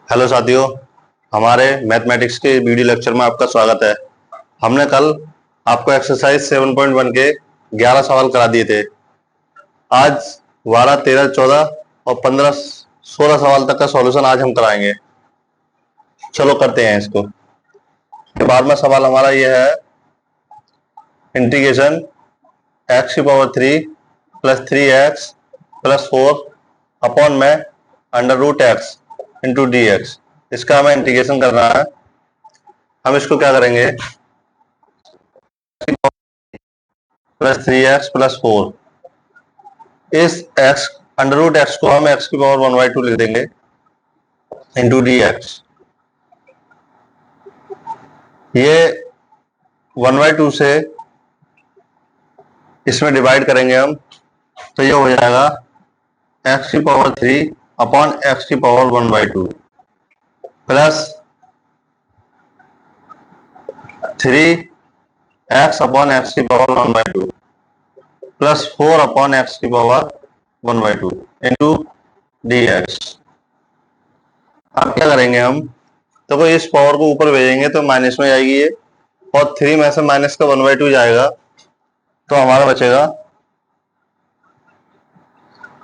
Hello साथियों, हमारे mathematics के वीडियो लेक्चर में आपका स्वागत है। हमने कल आपको एक्सरसाइज 7.1 के 11 सवाल करा दिए थे। आज 12, 13, 14 और 15, 16 सवाल तक का सॉल्यूशन आज हम कराएंगे। चलो करते हैं इसको। के बाद में सवाल हमारा यह है, इंटीग्रेशन एक्स की power 3 plus 3x plus 4 upon में under root x into d x. इसका हमें इंटीग्रेशन करना है। हम इसको क्या करेंगे, प्लस 3x प्लस 4, इस x अंडर रूट एक्स को हम x की पावर 1/2 लिख देंगे इंटू डी एक्स। ये 1/2 से इसमें डिवाइड करेंगे हम, तो ये हो जाएगा x की पावर 3 अपॉन x की power 1/2 plus 3x upon x की पावर 1/2 प्लस 4 अपॉन x की पावर 1/2 इंटू डी एक्स। अब क्या करेंगे हम, तो इस पावर को ऊपर भेजेंगे तो माइनस में जाएगी ये, और 3 में से माइनस का 1/2 जाएगा तो हमारा बचेगा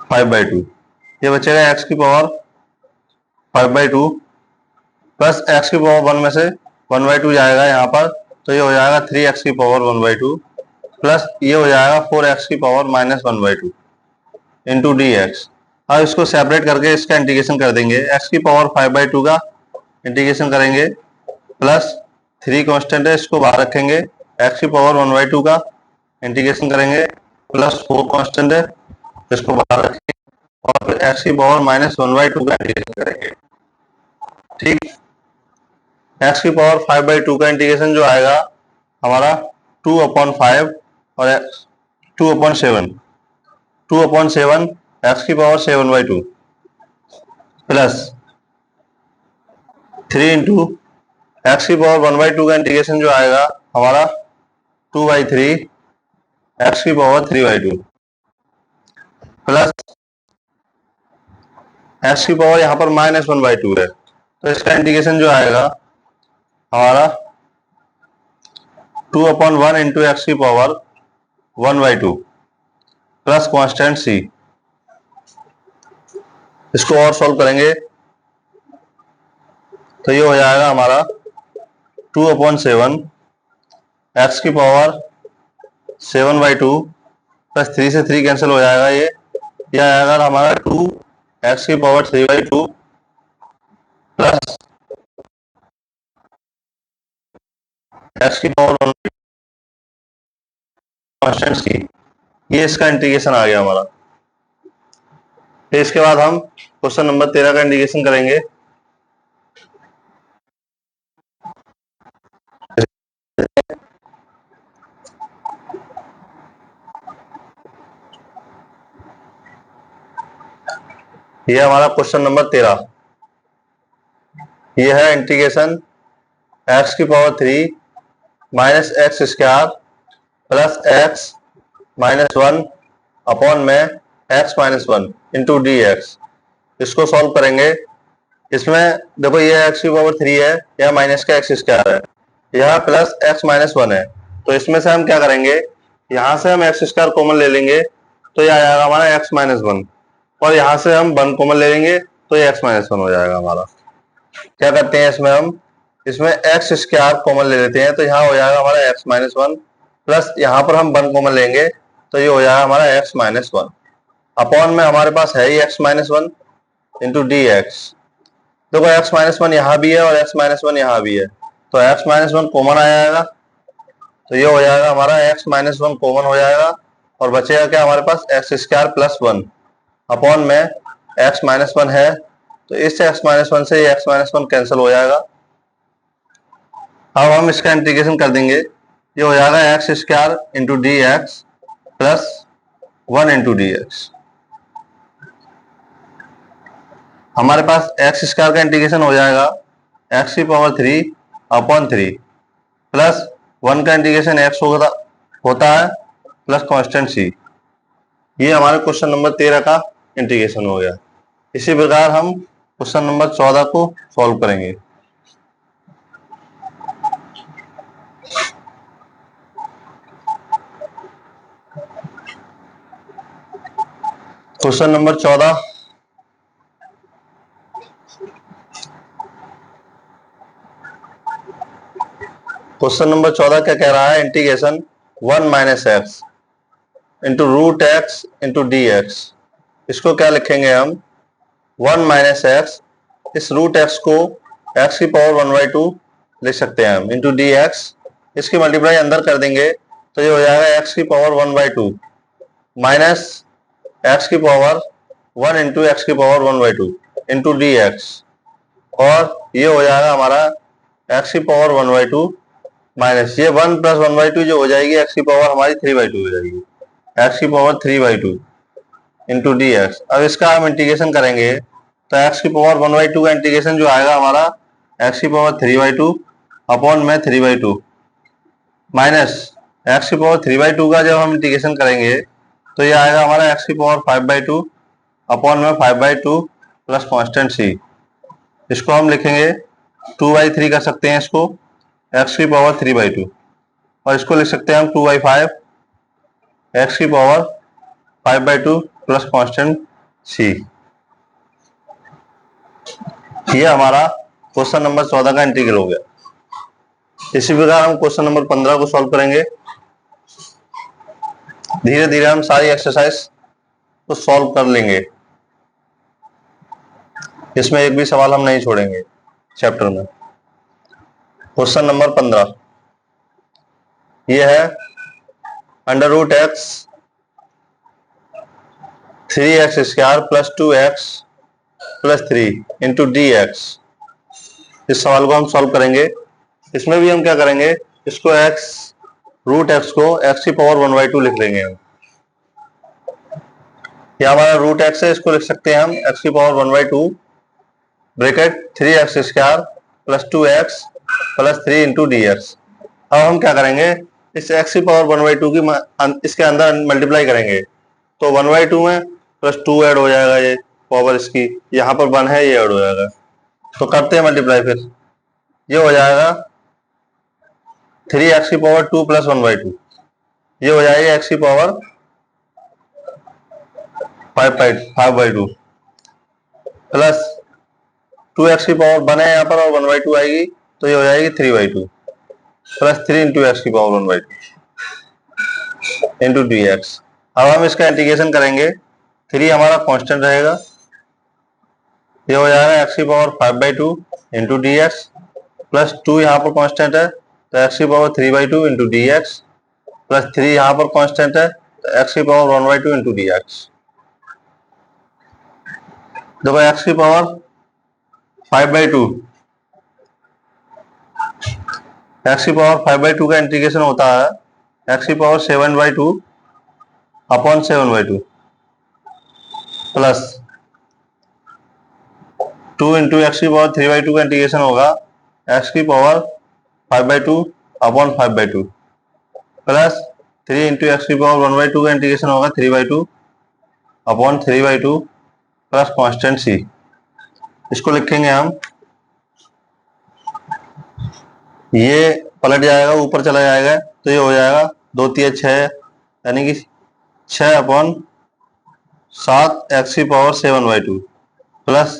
5/2। ये बचेगा x की पावर 5/2 प्लस x की पावर 1 में से 1/2 जाएगा यहाँ पर, तो ये हो जाएगा 3x की पावर 1/2 प्लस ये हो जाएगा 4x की पावर -1/2 इंटू डी एक्स। अब इसको सेपरेट करके इसका इंटीग्रेशन कर देंगे। x की पावर 5/2 का इंटीग्रेशन करेंगे, प्लस 3 कांस्टेंट है, इसको बाहर रखेंगे। x की पावर 1/2 का इंटीग्रेशन करेंगे, प्लस 4 कांस्टेंट है, इसको बाहर रखेंगे, और फिर x की पावर -1/2 का इंटीग्रेशन करेंगे। ठीक, x की पावर 5/2 का इंटीग्रेशन जो आएगा हमारा 2/5 और 2/7, 2/7 x की पावर 7/2 प्लस 3 इंटू एक्स की पावर 1/2 का इंटीग्रेशन जो आएगा हमारा 2/3 एक्स की पावर 3/2 प्लस एक्स की पावर यहाँ पर -1/2 है, तो इसका इंटीग्रेशन जो आएगा हमारा 2/1 इंटू एक्स की पावर 1/2 प्लस कांस्टेंट c। इसको और सॉल्व करेंगे तो ये हो जाएगा हमारा 2/7 एक्स की पावर 7/2 प्लस 3 से 3 कैंसिल हो जाएगा, ये आएगा हमारा 2 एक्स की पावर 3/2 प्लस एक्स की पावर 1 कांस्टेंट की। ये इसका इंटीग्रेशन आ गया हमारा। फिर इसके बाद हम क्वेश्चन नंबर 13 का इंटीग्रेशन करेंगे। ये हमारा क्वेश्चन नंबर 13, ये है इंटीग्रेशन एक्स की power 3 minus x square plus x -1 upon में एक्स -1 इंटू डी एक्स। इसको सॉल्व करेंगे। इसमें देखो ये एक्स की पावर 3 है, यह माइनस का एक्स स्क्वायर है, यह प्लस एक्स -1 है, तो इसमें से हम क्या करेंगे, यहाँ से हम एक्स स्क्वायर कॉमन ले लेंगे तो यह आ जाएगा हमारा एक्स -1, और यहाँ से हम 1 कॉमन ले लेंगे तो ये एक्स -1 हो जाएगा हमारा। क्या करते हैं इसमें एक्स स्क्वायर कॉमन ले लेते हैं, तो यहाँ हो जाएगा हमारा एक्स -1 प्लस यहाँ पर हम 1 कॉमन लेंगे तो ये हो जाएगा हमारा एक्स -1 अपॉन में हमारे पास है ही एक्स -1 इंटू डी एक्स। देखो एक्स -1 यहाँ भी है और एक्स -1 यहाँ भी है, तो एक्स -1 कॉमन आ जाएगा, तो ये हो जाएगा हमारा एक्स -1 कॉमन हो जाएगा, और बचेगा क्या हमारे पास एक्स स्क्वायर प्लस 1 अपॉन में एक्स -1 है, तो इस एक्स -1 से एक्स -1 कैंसिल हो जाएगा। अब हम इसका इंटीग्रेशन कर देंगे, ये हो जाएगा x square into d x plus 1 into d x. हमारे पास एक्स स्क्वायर का इंटीग्रेशन हो जाएगा एक्स की पावर 3 अपॉन 3 प्लस 1 का इंटीग्रेशन एक्स होता है प्लस कांस्टेंट सी। ये हमारे क्वेश्चन नंबर 13 का इंटीग्रेशन हो गया। इसी प्रकार हम क्वेश्चन नंबर 14 को सॉल्व करेंगे। क्वेश्चन नंबर 14, क्वेश्चन नंबर 14 क्या कह रहा है, integration 1 minus x into root x into d x. इसको क्या लिखेंगे हम, 1 माइनस एक्स, इस रूट एक्स को एक्स की पावर 1/2 लिख सकते हैं हम, इंटू डी एक्स। इसकी मल्टीप्लाई अंदर कर देंगे तो ये हो जाएगा एक्स की पावर 1/2 माइनस एक्स की पावर 1 इंटू एक्स की पावर 1/2 इंटू डी एक्स, और ये हो जाएगा हमारा एक्स की पावर 1/2 माइनस ये 1 प्लस 1/2 जो हो जाएगी एक्स की पावर हमारी 3/2 हो जाएगी, एक्स की पावर 3/2 इंटू डी एक्स। अब इसका हम इंटीग्रेशन करेंगे तो एक्स की पावर 1/2 का इंटीग्रेशन जो आएगा हमारा एक्स की पावर 3/2 अपॉन में 3/2 माइनस एक्स की पावर 3/2 का जब हम इंटीग्रेशन करेंगे तो ये आएगा हमारा एक्स की पावर 5/2 अपॉन में 5/2 प्लस कॉन्स्टेंट सी। इसको हम लिखेंगे 2/3 कर सकते हैं इसको, एक्स की पावर 3/2, और इसको लिख सकते हैं हम 2/5 एक्स की पावर 5/2 प्लस कॉन्स्टेंट सी। ये हमारा क्वेश्चन नंबर 14 का इंटीग्रल हो गया। इसी प्रकार हम क्वेश्चन नंबर 15 को सॉल्व करेंगे। धीरे धीरे हम सारी एक्सरसाइज को सॉल्व कर लेंगे, इसमें एक भी सवाल हम नहीं छोड़ेंगे चैप्टर में। क्वेश्चन नंबर 15 ये है under root x 3x² plus 2x plus 3 into d x. इस सवाल को हम सॉल्व करेंगे। इसमें भी हम क्या करेंगे, इसको रूट एक्स को एक्स की पावर 1/2 लिख लेंगे हम। यह हमारा रूट एक्स है, इसको लिख सकते हैं हम एक्स की power 1/2 bracket 3x² plus 2x plus 3 into d x. अब हम क्या करेंगे, इस एक्स की पावर 1/2 की इसके अंदर मल्टीप्लाई करेंगे तो 1/2 में प्लस 2 ऐड हो जाएगा, ये पावर इसकी यहाँ पर 1 है, ये ऐड हो जाएगा। तो करते हैं मल्टीप्लाई, फिर ये हो जाएगा 3x की पावर 2 प्लस 1/2, ये हो जाएगी x की पावर 5/2 प्लस 2x की पावर 1 है यहाँ पर और 1/2 आएगी तो ये हो जाएगी 3/2 प्लस 3 इंटू एक्स की पावर 1/2 इंटू डी एक्स। अब हम इसका इंटीग्रेशन करेंगे, 3 हमारा कांस्टेंट रहेगा, ये हो जाएगा एक्स की power 5/2 into d x plus 2 यहाँ पर कांस्टेंट है तो एक्स की power 3/2 into d x plus 3 यहाँ पर कांस्टेंट है तो एक्स की पावर 1/2 इंटू डी एक्स। देखो एक्स की पावर 5/2, एक्स की पावर 5/2 का इंटीग्रेशन होता है एक्स की power 7/2 upon 7/2 plus 2 into x की पावर 3/2 का इंटीग्रेशन होगा एक्स की power 5/2 upon 5/2 plus 3 into x की पावर 1/2 का इंटीग्रेशन होगा 3/2 अपॉन 3/2 प्लस कांस्टेंट सी। इसको लिखेंगे हम, ये पलट जाएगा ऊपर चला जाएगा तो ये हो जाएगा 2 3 6 यानी कि 6 अपॉन 7 एक्स की पावर 7/2 प्लस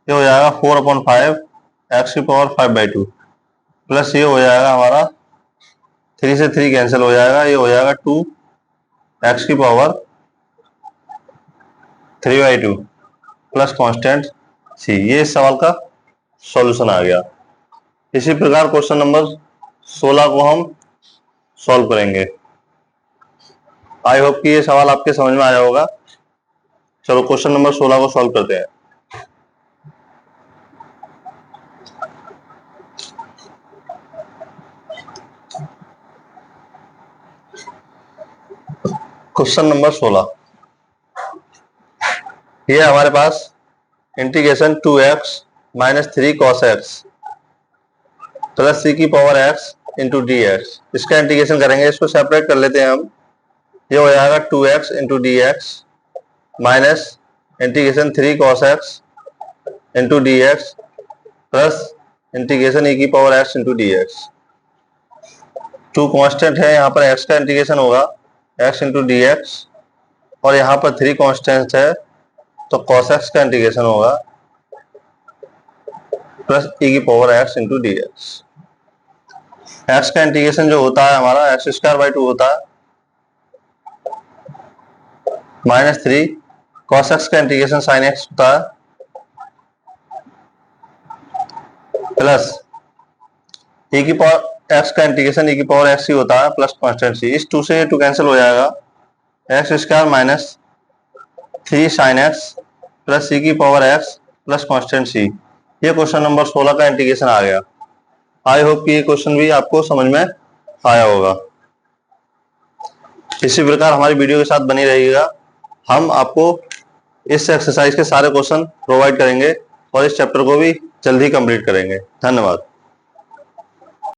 ये हो जाएगा 4/5 एक्स की पावर 5/2 प्लस ये हो जाएगा हमारा 3 से 3 कैंसिल हो जाएगा, ये हो जाएगा 2 एक्स की पावर 3/2 प्लस कांस्टेंट सी। ये इस सवाल का सॉल्यूशन आ गया। इसी प्रकार क्वेश्चन नंबर 16 को हम सॉल्व करेंगे। आई होप कि ये सवाल आपके समझ में आया होगा। चलो क्वेश्चन नंबर 16 को सॉल्व करते हैं। क्वेश्चन नंबर 16 ये हमारे पास integration 2x minus 3 cos x plus c की power x into d x. इसका इंटीग्रेशन करेंगे, इसको सेपरेट कर लेते हैं हम। ये हो जाएगा 2x into d x minus integration 3 cos x into d x plus integration e की power x into d x. Two constant है, यहाँ पर x का इंटीग्रेशन होगा x इंटू डी एक्स, और यहाँ पर 3 कॉन्स्टेंट है तो cos x का इंटीग्रेशन होगा प्लस e की power x into d x. x का इंटीग्रेशन जो होता है हमारा x²/2 होता है, -3 cos x का इंटीग्रेशन sin x होता है, प्लस e की पावर x का इंटीग्रेशन e की पावर x ही होता है प्लस कॉन्स्टेंट c। इस 2 से 2 कैंसिल हो जाएगा, x² minus 3 sin x plus c की power x plus constant c। ये क्वेश्चन नंबर 16 का इंटीग्रेशन आ गया। आई होप कि ये क्वेश्चन भी आपको समझ में आया होगा। इसी प्रकार हमारी वीडियो के साथ बनी रहिएगा। हम आपको इस एक्सरसाइज के सारे क्वेश्चन प्रोवाइड करेंगे और इस चैप्टर को भी जल्दी कंप्लीट करेंगे। धन्यवाद।